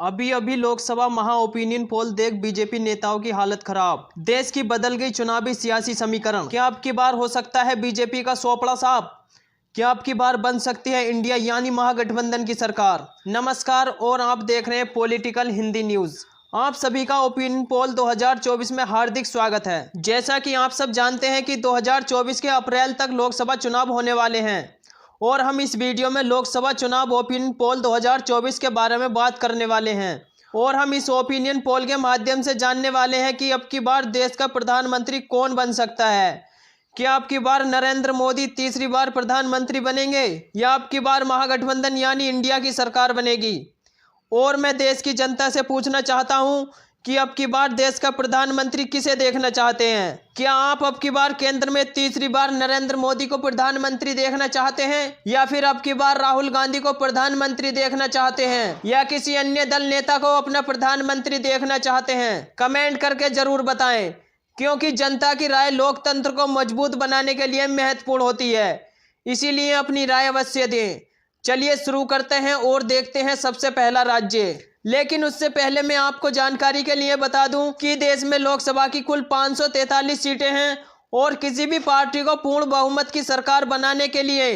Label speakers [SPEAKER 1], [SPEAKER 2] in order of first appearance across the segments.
[SPEAKER 1] अभी अभी लोकसभा महा ओपिनियन पोल देख बीजेपी नेताओं की हालत खराब। देश की बदल गई चुनावी सियासी समीकरण। क्या अब की बार हो सकता है बीजेपी का सोपड़ा साफ? क्या अब की बार बन सकती है इंडिया यानी महागठबंधन की सरकार? नमस्कार और आप देख रहे हैं पॉलिटिकल हिंदी न्यूज। आप सभी का ओपिनियन पोल 2024 में हार्दिक स्वागत है। जैसा कि आप सब जानते हैं कि 2024 के अप्रैल तक लोकसभा चुनाव होने वाले हैं और हम इस वीडियो में लोकसभा चुनाव ओपिनियन पोल 2024 के बारे में बात करने वाले हैं और हम इस ओपिनियन पोल के माध्यम से जानने वाले हैं कि अब की बार देश का प्रधानमंत्री कौन बन सकता है। क्या अब की बार नरेंद्र मोदी तीसरी बार प्रधानमंत्री बनेंगे या अब की बार महागठबंधन यानी इंडिया की सरकार बनेगी? और मैं देश की जनता से पूछना चाहता हूं कि अब की बार देश का प्रधानमंत्री किसे देखना चाहते हैं? क्या आप अब की बार केंद्र में तीसरी बार नरेंद्र मोदी को प्रधानमंत्री देखना चाहते हैं या फिर अब की बार राहुल गांधी को प्रधानमंत्री देखना चाहते हैं या किसी अन्य दल नेता को अपना प्रधानमंत्री देखना चाहते हैं? कमेंट करके जरूर बताएं, क्योंकि जनता की राय लोकतंत्र को मजबूत बनाने के लिए महत्वपूर्ण होती है, इसीलिए अपनी राय अवश्य दें। चलिए शुरू करते हैं और देखते हैं सबसे पहला राज्य। लेकिन उससे पहले मैं आपको जानकारी के लिए बता दूं कि देश में लोकसभा की कुल 543 सीटें हैं और किसी भी पार्टी को पूर्ण बहुमत की सरकार बनाने के लिए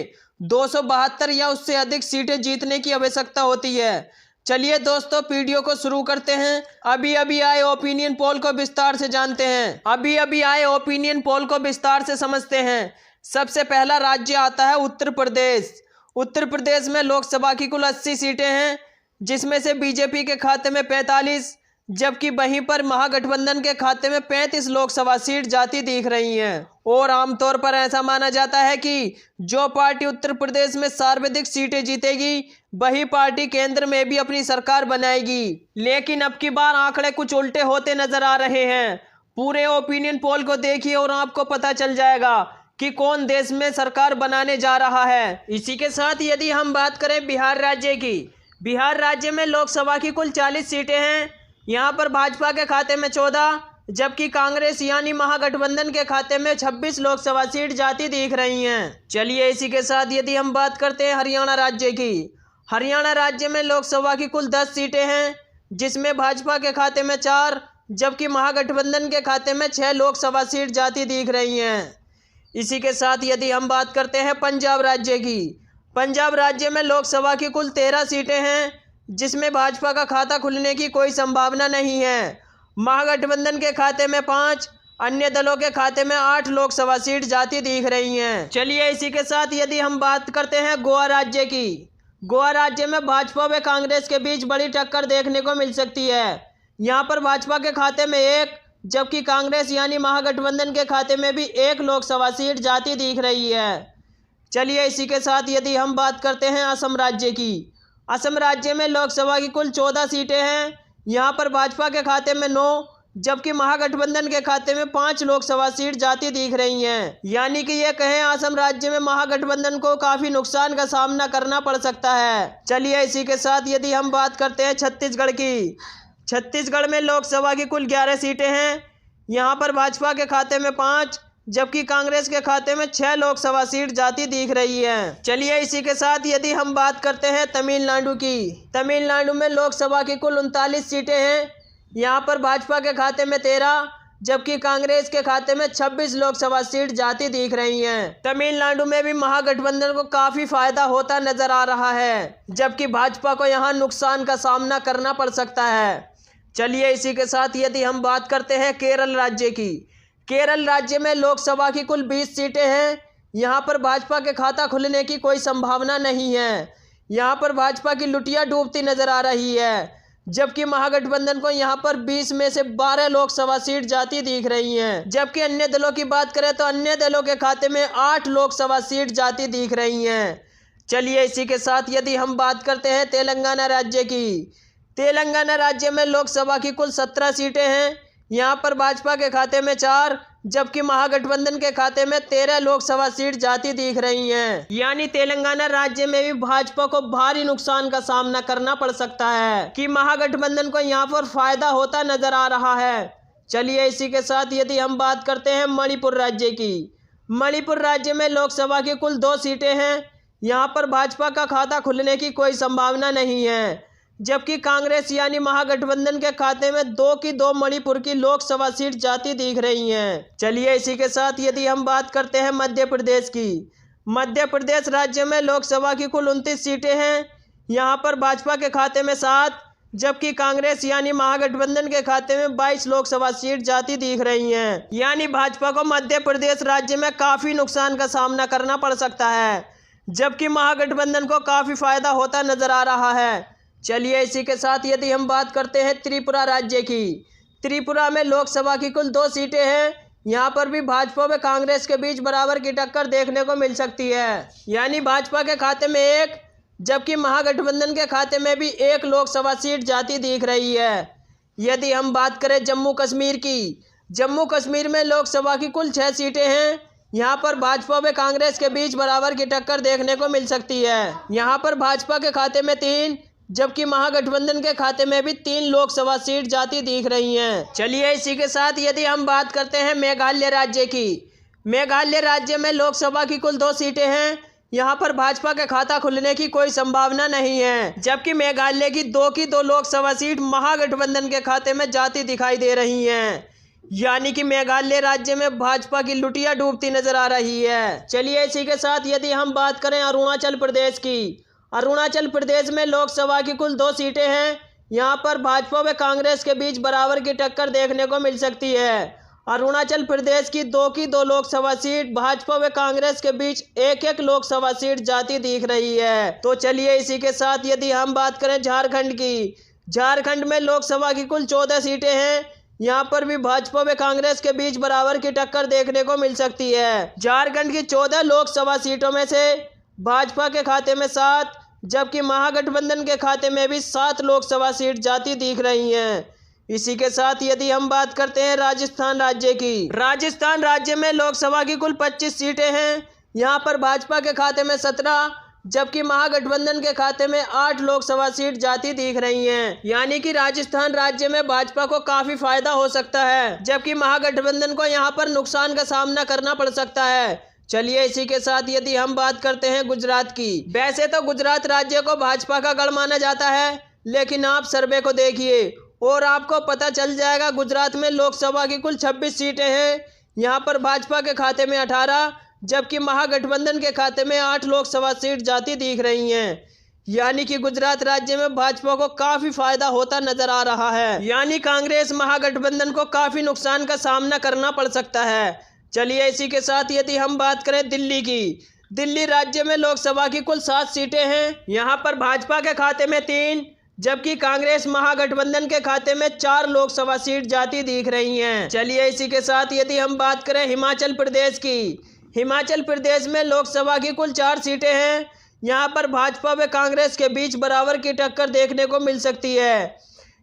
[SPEAKER 1] 272 या उससे अधिक सीटें जीतने की आवश्यकता होती है। चलिए दोस्तों, वीडियो को शुरू करते हैं। अभी अभी आए ओपिनियन पोल को विस्तार से जानते हैं। अभी अभी आए ओपिनियन पोल को विस्तार से समझते हैं। सबसे पहला राज्य आता है उत्तर प्रदेश। उत्तर प्रदेश में लोकसभा की कुल 80 सीटें हैं, जिसमें से बीजेपी के खाते में 45, जबकि वहीं पर महागठबंधन के खाते में 35 लोकसभा सीट जाती दिख रही हैं। और आमतौर पर ऐसा माना जाता है कि जो पार्टी उत्तर प्रदेश में सर्वाधिक सीटें जीतेगी वही पार्टी केंद्र में भी अपनी सरकार बनाएगी। लेकिन अब की बार आंकड़े कुछ उल्टे होते नजर आ रहे हैं। पूरे ओपिनियन पोल को देखिए और आपको पता चल जाएगा कि कौन देश में सरकार बनाने जा रहा है। इसी के साथ यदि हम बात करें बिहार राज्य की, बिहार राज्य में लोकसभा की कुल 40 सीटें हैं। यहाँ पर भाजपा के खाते में 14, जबकि कांग्रेस यानी महागठबंधन के खाते में 26 लोकसभा सीट जाती दिख रही हैं। चलिए इसी के साथ यदि हम बात करते हैं हरियाणा राज्य की, हरियाणा राज्य में लोकसभा की कुल 10 सीटें हैं, जिसमें भाजपा के खाते में 4, जबकि महागठबंधन के खाते में 6 लोकसभा सीट जाती दिख रही हैं। इसी के साथ यदि हम बात करते हैं पंजाब राज्य की, पंजाब राज्य में लोकसभा की कुल 13 सीटें हैं, जिसमें भाजपा का खाता खुलने की कोई संभावना नहीं है। महागठबंधन के खाते में 5, अन्य दलों के खाते में 8 लोकसभा सीट जाती दिख रही हैं। चलिए इसी के साथ यदि हम बात करते हैं गोवा राज्य की, गोवा राज्य में भाजपा व कांग्रेस के बीच बड़ी टक्कर देखने को मिल सकती है। यहाँ पर भाजपा के खाते में 1, जबकि कांग्रेस यानी महागठबंधन के खाते में भी 1 लोकसभा सीट जाती दिख रही है। चलिए इसी के साथ यदि हम बात करते हैं असम राज्य की, असम राज्य में लोकसभा की कुल 14 सीटें हैं। यहाँ पर भाजपा के खाते में 9, जबकि महागठबंधन के खाते में 5 लोकसभा सीट जाती दिख रही हैं। यानी कि ये कहें असम राज्य में महागठबंधन को काफी नुकसान का सामना करना पड़ सकता है। चलिए इसी के साथ यदि हम बात करते हैं छत्तीसगढ़ की, छत्तीसगढ़ में लोकसभा की कुल 11 सीटें हैं। यहाँ पर भाजपा के खाते में 5, जबकि कांग्रेस के खाते में 6 लोकसभा सीट जाती दिख रही है। चलिए इसी के साथ यदि हम बात करते हैं तमिलनाडु की, तमिलनाडु में लोकसभा की कुल 39 सीटें हैं। यहाँ पर भाजपा के खाते में 13, जबकि कांग्रेस के खाते में 26 लोकसभा सीट जाती दिख रही हैं। तमिलनाडु में भी महागठबंधन को काफी फायदा होता नजर आ रहा है, जबकि भाजपा को यहाँ नुकसान का सामना करना पड़ सकता है। चलिए इसी के साथ यदि हम बात करते हैं केरल राज्य की, केरल राज्य में लोकसभा की कुल 20 सीटें हैं। यहाँ पर भाजपा के खाता खुलने की कोई संभावना नहीं है। यहाँ पर भाजपा की लुटिया डूबती नजर आ रही है, जबकि महागठबंधन को यहाँ पर 20 में से 12 लोकसभा सीट जाती दिख रही हैं। जबकि अन्य दलों की बात करें तो अन्य दलों के खाते में 8 लोकसभा सीट जाती दिख रही हैं। चलिए इसी के साथ यदि हम बात करते हैं तेलंगाना राज्य की, तेलंगाना राज्य में लोकसभा की कुल 17 सीटें हैं। यहाँ पर भाजपा के खाते में 4, जबकि महागठबंधन के खाते में 13 लोकसभा सीट जाती दिख रही हैं। यानी तेलंगाना राज्य में भी भाजपा को भारी नुकसान का सामना करना पड़ सकता है कि महागठबंधन को यहाँ पर फायदा होता नजर आ रहा है। चलिए इसी के साथ यदि हम बात करते हैं मणिपुर राज्य की, मणिपुर राज्य में लोकसभा की कुल 2 सीटें हैं। यहाँ पर भाजपा का खाता खुलने की कोई संभावना नहीं है, जबकि कांग्रेस यानी महागठबंधन के खाते में 2 की 2 मणिपुर की लोकसभा सीट जाती दिख रही हैं। चलिए इसी के साथ यदि हम बात करते हैं मध्य प्रदेश की, मध्य प्रदेश राज्य में लोकसभा की कुल 29 सीटें हैं। यहाँ पर भाजपा के खाते में 7, जबकि कांग्रेस यानी महागठबंधन के खाते में 22 लोकसभा सीट जाती दिख रही हैं। यानी भाजपा को मध्य प्रदेश राज्य में काफी नुकसान का सामना करना पड़ सकता है, जबकि महागठबंधन को काफी फायदा होता नजर आ रहा है। चलिए इसी के साथ यदि हम बात करते हैं त्रिपुरा राज्य की, त्रिपुरा में लोकसभा की कुल 2 सीटें हैं। यहाँ पर भी भाजपा व कांग्रेस के बीच बराबर की टक्कर देखने को मिल सकती है। यानी भाजपा के खाते में 1, जबकि महागठबंधन के खाते में भी 1 लोकसभा सीट जाती दिख रही है। यदि हम बात करें जम्मू कश्मीर की, जम्मू कश्मीर में लोकसभा की कुल 6 सीटें हैं। यहाँ पर भाजपा व कांग्रेस के बीच बराबर की टक्कर देखने को मिल सकती है। यहाँ पर भाजपा के खाते में 3, जबकि महागठबंधन के खाते में भी 3 लोकसभा सीट जाती दिख रही हैं। चलिए इसी के साथ यदि हम बात करते हैं मेघालय राज्य की, मेघालय राज्य में लोकसभा की कुल 2 सीटें हैं। यहाँ पर भाजपा के खाता खुलने की कोई संभावना नहीं है, जबकि मेघालय की 2 की 2 लोकसभा सीट महागठबंधन के खाते में जाती दिखाई दे रही हैं। यानी कि मेघालय राज्य में भाजपा की लुटिया डूबती नजर आ रही है। चलिए इसी के साथ यदि हम बात करें अरुणाचल प्रदेश की, अरुणाचल प्रदेश में लोकसभा की कुल 2 सीटें हैं। यहाँ पर भाजपा व कांग्रेस के बीच बराबर की टक्कर देखने को मिल सकती है। अरुणाचल प्रदेश की 2 की 2 लोकसभा सीट भाजपा व कांग्रेस के बीच 1-1 लोकसभा सीट जाती दिख रही है। तो चलिए इसी के साथ यदि हम बात करें झारखंड की, झारखंड में लोकसभा की कुल 14 सीटें हैं। यहाँ पर भी भाजपा व कांग्रेस के बीच बराबर की टक्कर देखने को मिल सकती है। झारखंड की 14 लोकसभा सीटों में से भाजपा के खाते में 7, जबकि महागठबंधन के खाते में भी 7 लोकसभा सीट जाती दिख रही हैं। इसी के साथ यदि हम बात करते हैं राजस्थान राज्य की, राजस्थान राज्य में लोकसभा की कुल 25 सीटें हैं। यहाँ पर भाजपा के खाते में 17, जबकि महागठबंधन के खाते में 8 लोकसभा सीट जाती दिख रही हैं। यानी कि राजस्थान राज्य में भाजपा को काफी फायदा हो सकता है, जबकि महागठबंधन को यहाँ पर नुकसान का सामना करना पड़ सकता है। चलिए इसी के साथ यदि हम बात करते हैं गुजरात की, वैसे तो गुजरात राज्य को भाजपा का गढ़ माना जाता है, लेकिन आप सर्वे को देखिए और आपको पता चल जाएगा। गुजरात में लोकसभा की कुल 26 सीटें हैं। यहाँ पर भाजपा के खाते में 18, जबकि महागठबंधन के खाते में 8 लोकसभा सीट जाती दिख रही हैं। यानी कि गुजरात राज्य में भाजपा को काफी फायदा होता नजर आ रहा है। यानी कांग्रेस महागठबंधन को काफी नुकसान का सामना करना पड़ सकता है। चलिए इसी के साथ यदि हम बात करें दिल्ली की, दिल्ली राज्य में लोकसभा की कुल 7 सीटें हैं। यहाँ पर भाजपा के खाते में 3, जबकि कांग्रेस महागठबंधन के खाते में 4 लोकसभा सीट जाती दिख रही हैं। चलिए इसी के साथ यदि हम बात करें हिमाचल प्रदेश की, हिमाचल प्रदेश में लोकसभा की कुल 4 सीटें हैं। यहाँ पर भाजपा व कांग्रेस के बीच बराबर की टक्कर देखने को मिल सकती है।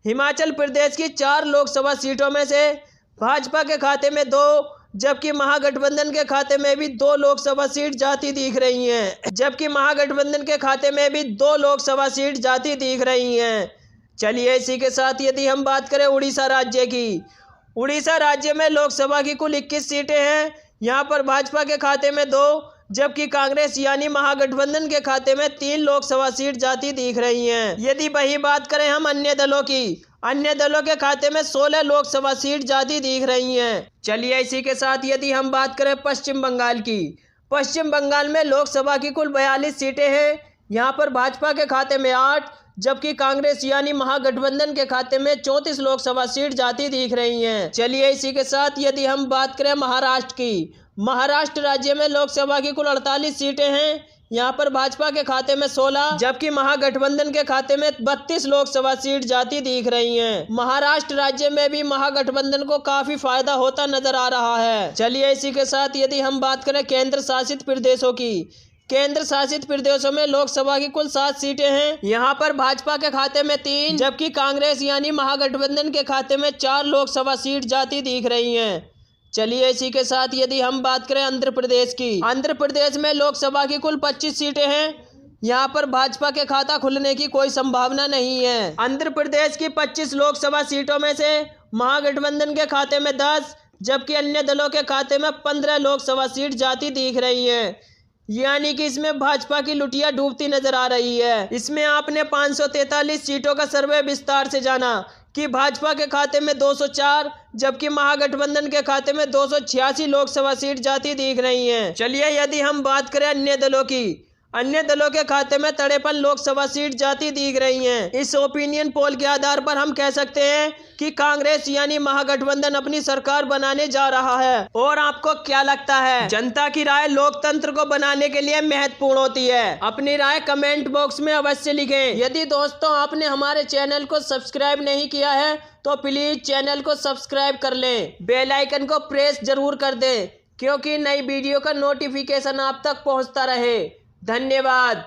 [SPEAKER 1] हिमाचल प्रदेश की 4 लोकसभा सीटों में से भाजपा के खाते में 2, जबकि महागठबंधन के खाते में भी 2 लोकसभा सीट जाती दिख रही हैं। जबकि महागठबंधन के खाते में भी 2 लोकसभा सीट जाती दिख रही हैं। चलिए इसी के साथ यदि हम बात करें उड़ीसा राज्य की, उड़ीसा राज्य में लोकसभा की कुल 21 सीटें हैं। यहाँ पर भाजपा के खाते में 2, जबकि कांग्रेस यानी महागठबंधन के खाते में 3 लोकसभा सीट जाती दिख रही हैं। यदि वही बात करें हम अन्य दलों की, अन्य दलों के खाते में 16 लोकसभा सीट जाती दिख रही हैं। चलिए इसी के साथ यदि हम बात करें पश्चिम बंगाल की, पश्चिम बंगाल में लोकसभा की कुल 42 सीटें हैं। यहाँ पर भाजपा के खाते में 8, जबकि कांग्रेस यानी महागठबंधन के खाते में 34 लोकसभा सीट जाती दिख रही हैं। चलिए इसी के साथ यदि हम बात करें महाराष्ट्र की, महाराष्ट्र राज्य में लोकसभा की कुल 48 सीटें हैं। यहाँ पर भाजपा के खाते में 16, जबकि महागठबंधन के खाते में 32 लोकसभा सीट जाती दिख रही हैं। महाराष्ट्र राज्य में भी महागठबंधन को काफी फायदा होता नजर आ रहा है। चलिए इसी के साथ यदि हम बात करें केंद्र शासित प्रदेशों की, केंद्र शासित प्रदेशों में लोकसभा की कुल 7 सीटें हैं। यहाँ पर भाजपा के खाते में 3, जबकि कांग्रेस यानी महागठबंधन के खाते में 4 लोकसभा सीट जाती दिख रही हैं। चलिए इसी के साथ यदि हम बात करें आंध्र प्रदेश की, आंध्र प्रदेश में लोकसभा की कुल 25 सीटें हैं। यहाँ पर भाजपा के खाता खुलने की कोई संभावना नहीं है। आंध्र प्रदेश की 25 लोकसभा सीटों में से महागठबंधन के खाते में 10, जबकि अन्य दलों के खाते में 15 लोकसभा सीट जाती दिख रही हैं। यानी कि इसमें भाजपा की लुटिया डूबती नजर आ रही है। इसमें आपने 543 सीटों का सर्वे विस्तार से जाना कि भाजपा के खाते में 204 जबकि महागठबंधन के खाते में 286 लोकसभा सीट जाती दिख रही हैं। चलिए यदि हम बात करें अन्य दलों के खाते में 53 लोकसभा सीट जाती दिख रही हैं। इस ओपिनियन पोल के आधार पर हम कह सकते हैं कि कांग्रेस यानी महागठबंधन अपनी सरकार बनाने जा रहा है। और आपको क्या लगता है? जनता की राय लोकतंत्र को बनाने के लिए महत्वपूर्ण होती है। अपनी राय कमेंट बॉक्स में अवश्य लिखें। यदि दोस्तों आपने हमारे चैनल को सब्सक्राइब नहीं किया है तो प्लीज चैनल को सब्सक्राइब कर लें, बेल आइकन को प्रेस जरूर कर दें क्योंकि नई वीडियो का नोटिफिकेशन आप तक पहुंचता रहे। धन्यवाद।